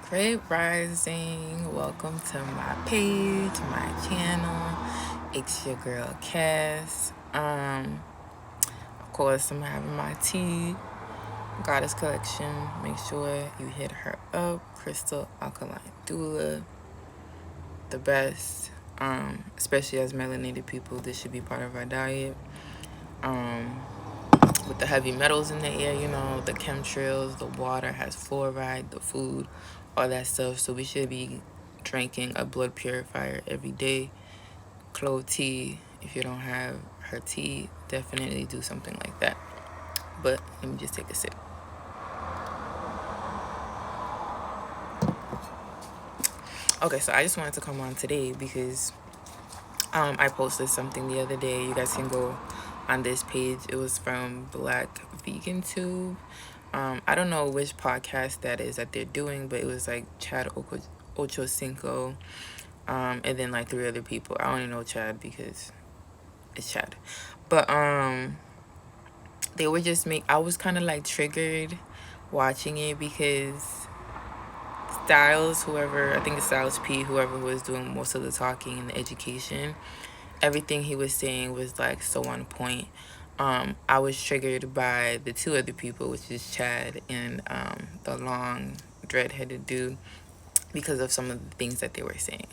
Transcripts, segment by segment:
Great Rising. Welcome to my page, my channel. It's your girl Cass. Of course, I'm having my tea, Goddess Collection. Make sure you hit her up. Crystal Alkaline Doula, the best. Especially as melanated people, this should be part of our diet. With the heavy metals in the air, the chemtrails, the water has fluoride, the food, all that stuff. So we should be drinking a blood purifier every day. Clove tea. If you don't have her tea, definitely do something like that. But let me just take a sip. Okay, so I just wanted to come on today because I posted something the other day. You guys can go on this page. It was from Black Vegan Tube. I don't know which podcast that is that they're doing, but it was like Chad Ochocinco, and then like 3 other people. I only know Chad because it's Chad. But they were just I was kind of like triggered watching it because Styles, whoever, I think it's Styles P, whoever was doing most of the talking and the education, everything he was saying was like so on point. I was triggered by the 2 other people, which is Chad and the long dread-headed dude, because of some of the things that they were saying.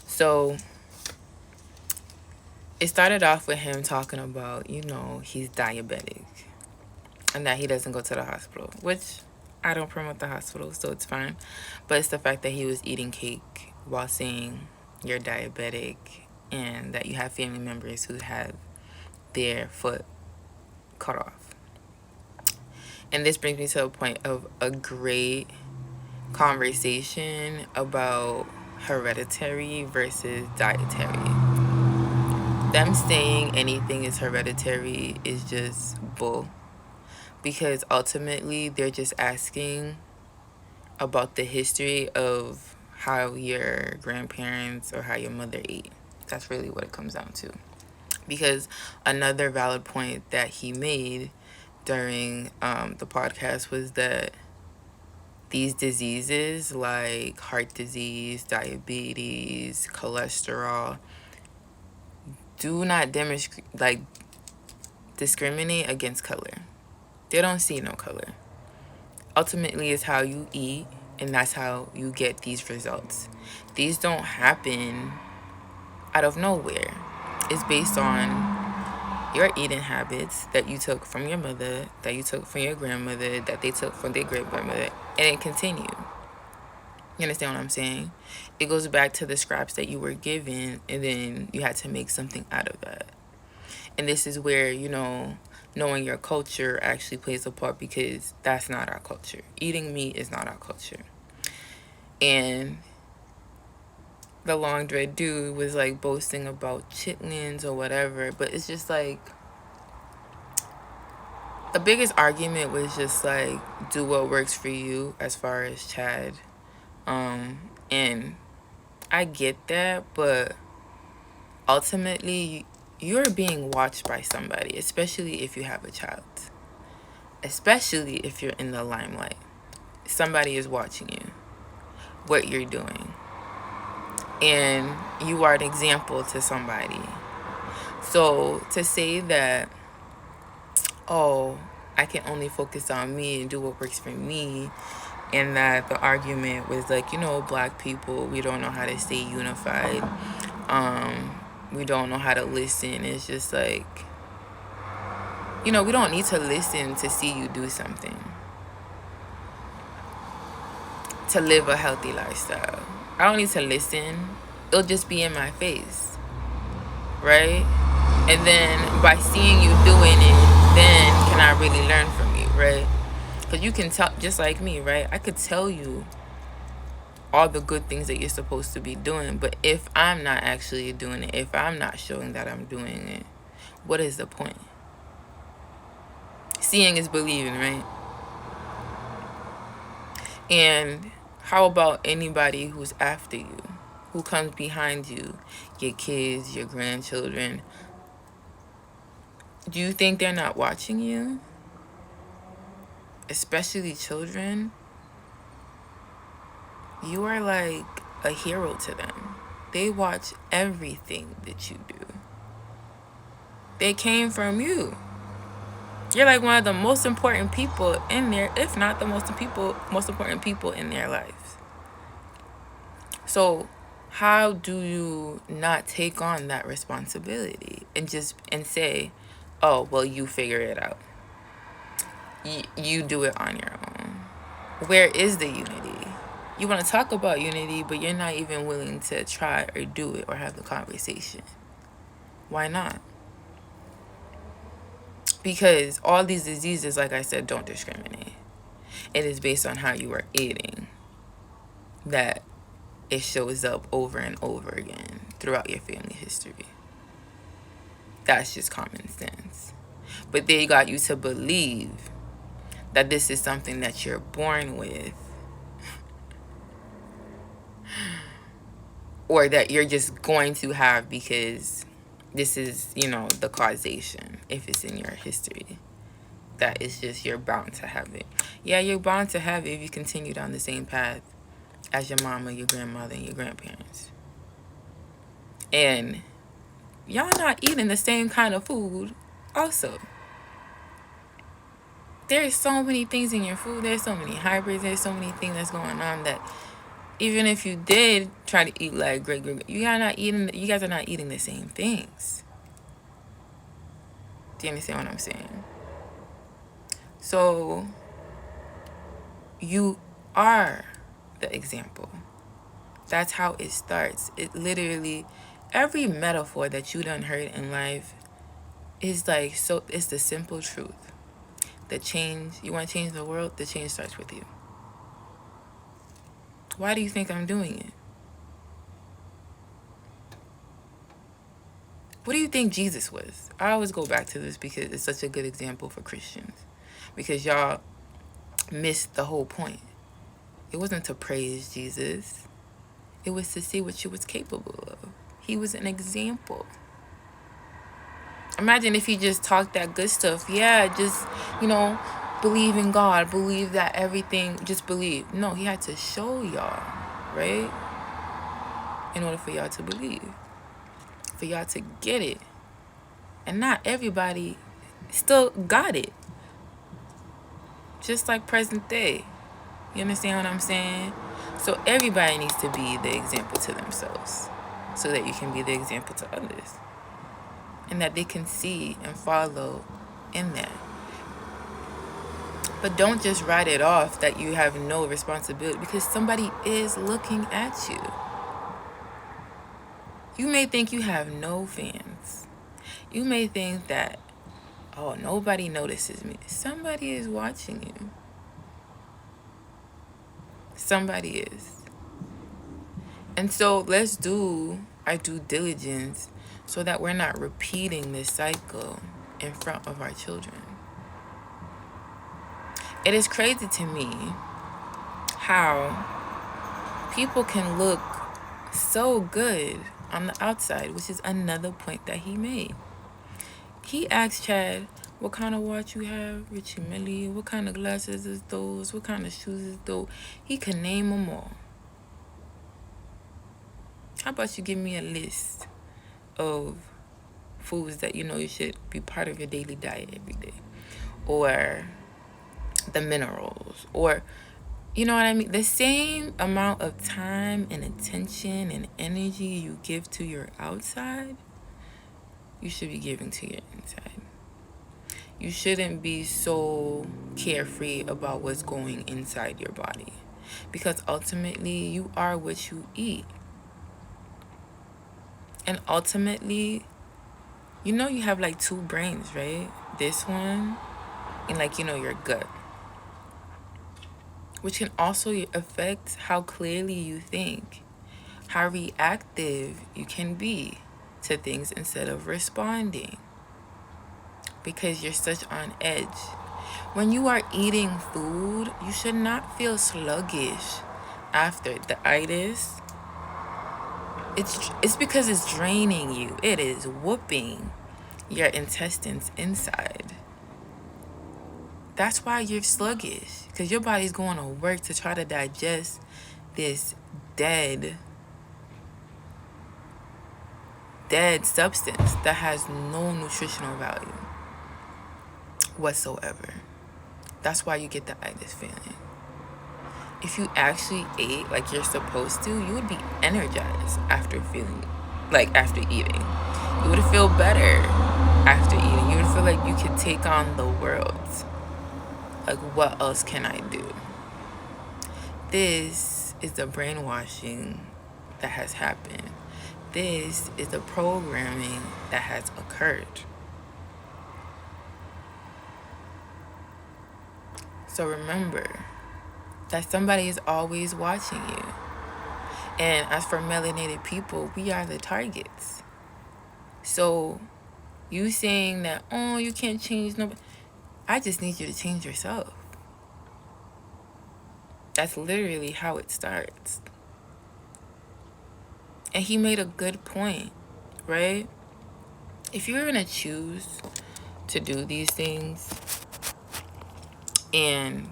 So it started off with him talking about, he's diabetic and that he doesn't go to the hospital, which I don't promote the hospital, so it's fine. But it's the fact that he was eating cake while saying you're diabetic and that you have family members who have their foot cut off. And this brings me to a point of a great conversation about hereditary versus dietary. Them saying anything is hereditary is just bull, because ultimately they're just asking about the history of how your grandparents or how your mother ate. That's really what it comes down to. Because another valid point that he made during the podcast was that these diseases like heart disease, diabetes, cholesterol do not discriminate against color. They don't see no color. Ultimately, it's how you eat, and that's how you get these results. These don't happen out of nowhere. It's based on your eating habits that you took from your mother, that you took from your grandmother, that they took from their great grandmother, and it continued. You understand what I'm saying? It goes back to the scraps that you were given, and then you had to make something out of that. And this is where, knowing your culture actually plays a part, because that's not our culture. Eating meat is not our culture. And the long dread dude was like boasting about chitlins or whatever, but it's just like the biggest argument was just like, do what works for you as far as Chad. And I get that, but ultimately you're being watched by somebody, especially if you have a child, especially if you're in the limelight. Somebody is watching you, what you're doing, and you are an example to somebody. So to say that, oh, I can only focus on me and do what works for me, and that the argument was like, black people, we don't know how to stay unified. We don't know how to listen. It's just like, we don't need to listen to see you do something, to live a healthy lifestyle. I don't need to listen. It'll just be in my face, right? And then by seeing you doing it, then can I really learn from you, right? Because you can tell, just like me, right? I could tell you all the good things that you're supposed to be doing, but if I'm not actually doing it, if I'm not showing that I'm doing it, what is the point? Seeing is believing, right? And how about anybody who's after you, who comes behind you, your kids, your grandchildren? Do you think they're not watching you? Especially children. You are like a hero to them. They watch everything that you do. They came from you. You're like one of the most important people in there, if not the most important people in their lives. So how do you not take on that responsibility and say, oh, well, you figure it out. You do it on your own. Where is the unity? You want to talk about unity, but you're not even willing to try or do it or have the conversation. Why not? Because all these diseases, like I said, don't discriminate. It is based on how you are eating that it shows up over and over again throughout your family history. That's just common sense. But they got you to believe that this is something that you're born with, or that you're just going to have because this is, the causation, if it's in your history. That is just, you're bound to have it. Yeah, you're bound to have it if you continue down the same path as your mama, your grandmother, and your grandparents. And y'all not eating the same kind of food also. There's so many things in your food. There's so many hybrids. There's so many things that's going on that even if you did try to eat like great, you guys are not eating the same things. Do you understand what I'm saying? So you are the example. That's how it starts. It literally, every metaphor that you done heard in life is like, so it's the simple truth. The change, you want to change the world, the change starts with you. Why do you think I'm doing it? What do you think Jesus was? I always go back to this because it's such a good example for Christians. Because y'all missed the whole point. It wasn't to praise Jesus. It was to see what you was capable of. He was an example. Imagine if he just talked that good stuff. Yeah, just, believe in God. Believe that everything, just believe. No, he had to show y'all, right? In order for y'all to believe. For y'all to get it. And not everybody still got it. Just like present day. You understand what I'm saying? So everybody needs to be the example to themselves so that you can be the example to others. And that they can see and follow in that. But don't just write it off that you have no responsibility, because somebody is looking at you. You may think you have no fans. You may think that, oh, nobody notices me. Somebody is watching you. Somebody is. And so let's do our due diligence so that we're not repeating this cycle in front of our children. It is crazy to me how people can look so good on the outside, which is another point that he made. He asked Chad, what kind of watch you have, Richie Millie? What kind of glasses is those? What kind of shoes is those? He could name them all. How about you give me a list of foods that you should be part of your daily diet every day? Or the minerals, or you know what I mean? The same amount of time and attention and energy you give to your outside, you should be giving to your inside. You shouldn't be so carefree about what's going inside your body, because ultimately you are what you eat. And ultimately, you have like two brains, right? This one and your gut, which can also affect how clearly you think, how reactive you can be to things instead of responding, because you're such on edge. When you are eating food, you should not feel sluggish after the itis. It's because it's draining you. It is whooping your intestines inside. That's why you're sluggish, because your body's going to work to try to digest this dead substance that has no nutritional value whatsoever. That's why you get the itis feeling. If you actually ate like you're supposed to, you would be energized after eating. You would feel better after eating. You would feel like you could take on the world. Like, what else can I do? This is the brainwashing that has happened. This is the programming that has occurred. So remember that somebody is always watching you. And as for melanated people, we are the targets. So you saying that, oh, you can't change nobody. I just need you to change yourself. That's literally how it starts. And he made a good point, right? If you're going to choose to do these things and,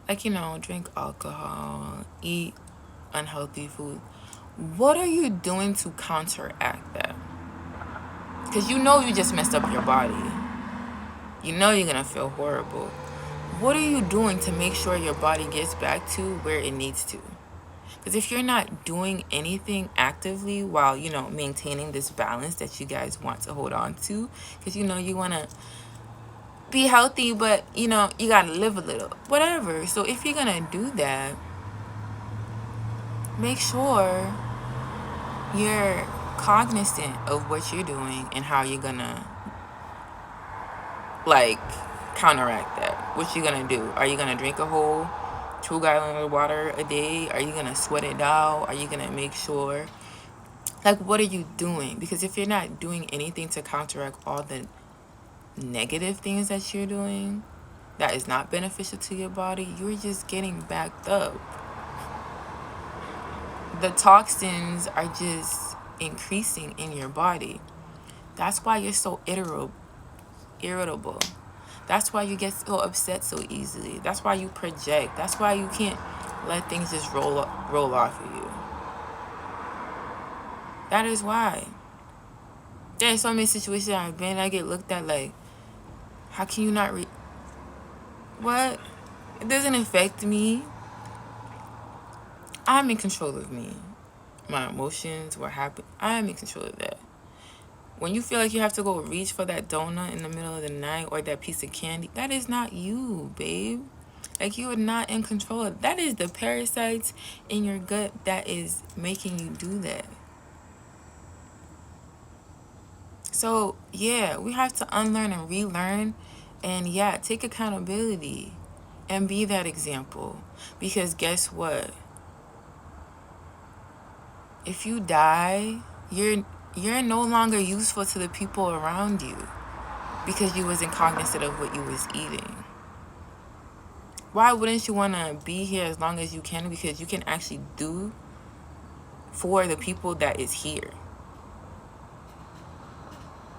like, you know, drink alcohol, eat unhealthy food, what are you doing to counteract that? Because you know you just messed up your body. You know you're going to feel horrible. What are you doing to make sure your body gets back to where it needs to? Because if you're not doing anything actively while, you know, maintaining this balance that you guys want to hold on to, because, you know, you want to be healthy, but, you know, you got to live a little, whatever. So if you're going to do that, make sure you're cognizant of what you're doing and how you're going to, like, counteract that. What you going to do? Are you going to drink a whole 2 gallons of water a day? Are you going to sweat it out? Are you going to make sure? Like, what are you doing? Because if you're not doing anything to counteract all the negative things that you're doing that is not beneficial to your body, you're just getting backed up. The toxins are just increasing in your body. That's why you're so irritable. That's why you get so upset so easily. That's why you project. That's why you can't let things just roll off of you. That is why. There's so many situations I've been, I get looked at like, how can you not what? It doesn't affect me. I'm in control of me. My emotions, what happened, I'm in control of that. When you feel like you have to go reach for that donut in the middle of the night or that piece of candy, that is not you, babe. Like, you are not in control of that. Is the parasites in your gut that is making you do that. So, yeah, we have to unlearn and relearn and, yeah, take accountability and be that example. Because guess what? If you die, you're no longer useful to the people around you because you wasn't cognizant of what you was eating. Why wouldn't you want to be here as long as you can? Because you can actually do for the people that is here.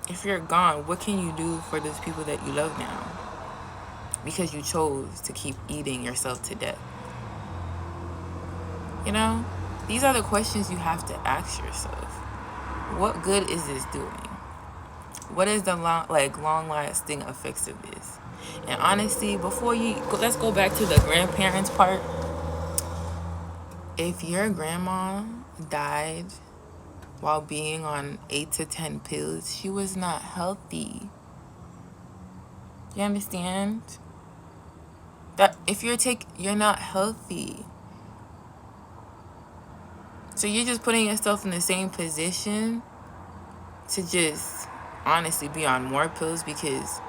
If you're gone, what can you do for those people that you love now? Because you chose to keep eating yourself to death. You know, these are the questions you have to ask yourself. What good is this doing? What is the long-lasting effects of this? And honestly, before you go, let's go back to the grandparents part. If your grandma died while being on 8 to 10 pills, she was not healthy. You understand? That if you're not healthy. So you're just putting yourself in the same position to just honestly be on more pills because,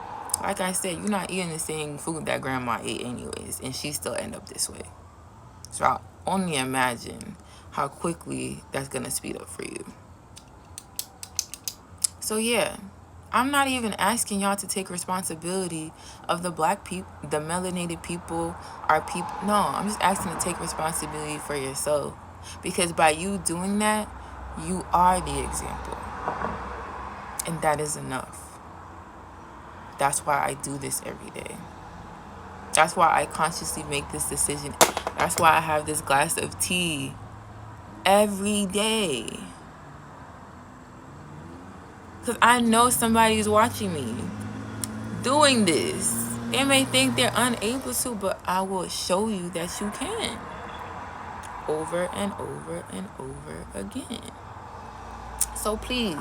like I said, you're not eating the same food that grandma ate anyways, and she still end up this way. So I only imagine how quickly that's gonna speed up for you. So yeah, I'm not even asking y'all to take responsibility of the black people, the melanated people, our people. No, I'm just asking to take responsibility for yourself. Because by you doing that, you are the example. And that is enough. That's why I do this every day. That's why I consciously make this decision. That's why I have this glass of tea every day. Because I know somebody's watching me doing this. They may think they're unable to, but I will show you that you can. Over and over and over again. So please,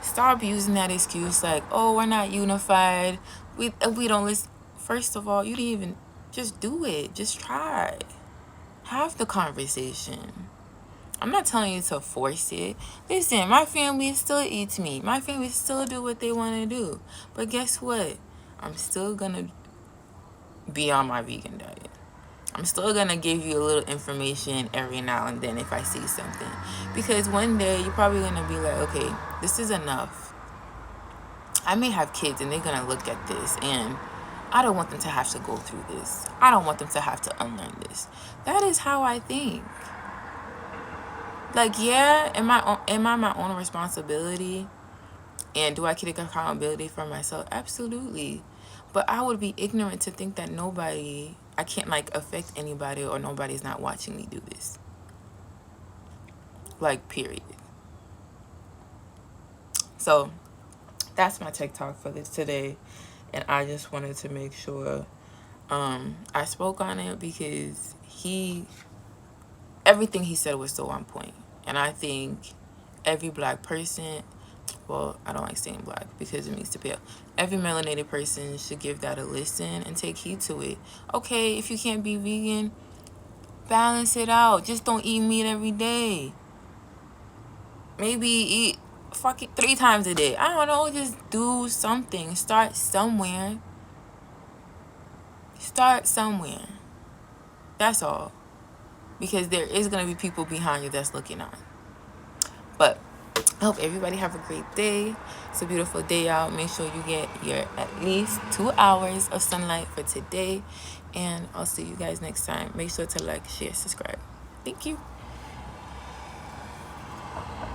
stop using that excuse like, oh, we're not unified. We don't listen. First of all, you didn't even just do it. Just try. Have the conversation. I'm not telling you to force it. Listen, my family still eats meat. My family still do what they want to do. But guess what? I'm still going to be on my vegan diet. I'm still going to give you a little information every now and then if I see something. Because one day you're probably going to be like, okay, this is enough. I may have kids and they're going to look at this and I don't want them to have to go through this. I don't want them to have to unlearn this. That is how I think. Like, yeah, am I my own responsibility? And do I take accountability for myself? Absolutely. But I would be ignorant to think that I can't like affect anybody or nobody's not watching me do this. Like, period. So that's my TikTok for this today. And I just wanted to make sure I spoke on it because everything he said was so on point. And I think every black person, well, I don't like saying black because it means to pale. Every melanated person should give that a listen and take heed to it. Okay, if you can't be vegan, balance it out. Just don't eat meat every day. Maybe eat fucking 3 times a day. I don't know, just do something. Start somewhere. That's all. Because there is going to be people behind you that's looking on. But I hope everybody have a great day. It's a beautiful day out. Make sure you get your at least 2 hours of sunlight for today. And I'll see you guys next time. Make sure to like, share, subscribe. Thank you.